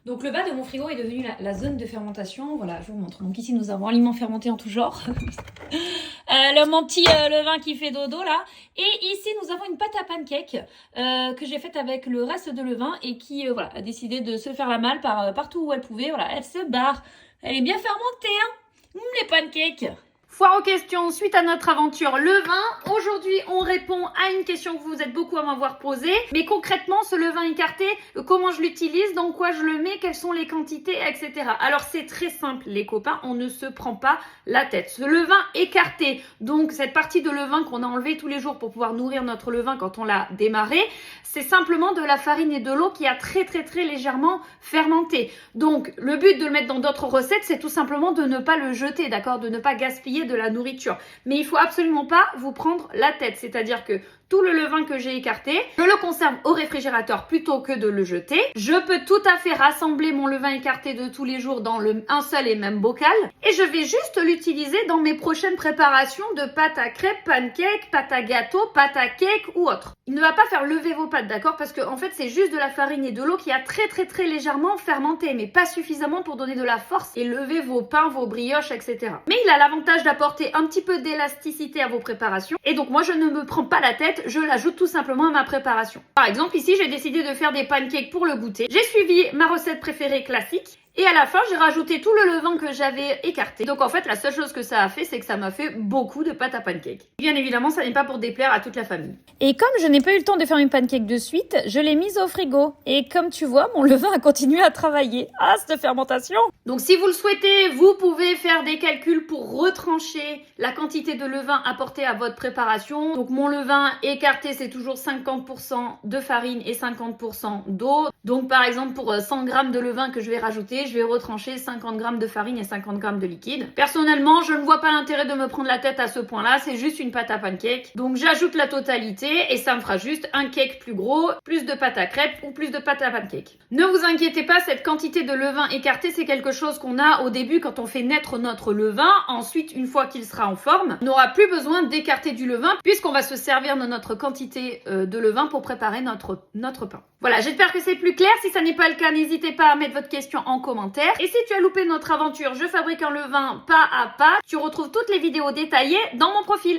Donc le bas de mon frigo est devenu la zone de fermentation. Voilà, je vous montre. Donc ici nous avons aliments fermentés en tout genre. Mon petit levain qui fait dodo là. Et ici nous avons une pâte à pancake que j'ai faite avec le reste de levain et qui voilà, a décidé de se faire la malle partout où elle pouvait. Voilà, elle se barre. Elle est bien fermentée, hein. Les pancakes. Foire aux questions suite à notre aventure levain. Aujourd'hui, on répond à une question que vous êtes beaucoup à m'avoir posée. Mais concrètement, ce levain écarté, comment je l'utilise, dans quoi je le mets, quelles sont les quantités, etc. Alors, c'est très simple, les copains, on ne se prend pas la tête. Ce levain écarté, donc cette partie de levain qu'on a enlevé tous les jours pour pouvoir nourrir notre levain quand on l'a démarré, c'est simplement de la farine et de l'eau qui a très légèrement fermenté. Donc, le but de le mettre dans d'autres recettes, c'est tout simplement de ne pas le jeter, d'accord, de ne pas gaspiller de la nourriture. Mais il faut absolument pas vous prendre la tête. C'est-à-dire que tout le levain que j'ai écarté, je le conserve au réfrigérateur plutôt que de le jeter. Je peux tout à fait rassembler mon levain écarté de tous les jours dans un seul et même bocal. Et je vais juste l'utiliser dans mes prochaines préparations de pâte à crêpes, pancakes, pâte à gâteau, pâte à cake ou autre. Il ne va pas faire lever vos pâtes, d'accord? Parce que en fait, c'est juste de la farine et de l'eau qui a très légèrement fermenté, mais pas suffisamment pour donner de la force et lever vos pains, vos brioches, etc. Mais il a l'avantage d'apporter un petit peu d'élasticité à vos préparations. Et donc moi, je ne me prends pas la tête, je l'ajoute tout simplement à ma préparation. Par exemple, ici, j'ai décidé de faire des pancakes pour le goûter. J'ai suivi ma recette préférée classique. Et à la fin, j'ai rajouté tout le levain que j'avais écarté. Donc en fait, la seule chose que ça a fait, c'est que ça m'a fait beaucoup de pâte à pancakes. Bien évidemment, ça n'est pas pour déplaire à toute la famille. Et comme je n'ai pas eu le temps de faire mes pancakes de suite, je l'ai mise au frigo. Et comme tu vois, mon levain a continué à travailler. Ah, cette fermentation! Donc si vous le souhaitez, vous pouvez faire des calculs pour retrancher la quantité de levain apportée à votre préparation. Donc mon levain écarté, c'est toujours 50% de farine et 50% d'eau. Donc par exemple, pour 100 g de levain que je vais rajouter, je vais retrancher 50 g de farine et 50 g de liquide. Personnellement, je ne vois pas l'intérêt de me prendre la tête à ce point-là, c'est juste une pâte à pancake. Donc j'ajoute la totalité et ça me fera juste un cake plus gros, plus de pâte à crêpes ou plus de pâte à pancake. Ne vous inquiétez pas, cette quantité de levain écarté, c'est quelque chose qu'on a au début quand on fait naître notre levain. Ensuite, une fois qu'il sera en forme, on n'aura plus besoin d'écarter du levain puisqu'on va se servir de notre quantité de levain pour préparer notre pain. Voilà, j'espère que c'est plus clair. Si ça n'est pas le cas, n'hésitez pas à mettre votre question en commentaire. Et si tu as loupé notre aventure Je fabrique un levain pas à pas, tu retrouves toutes les vidéos détaillées dans mon profil.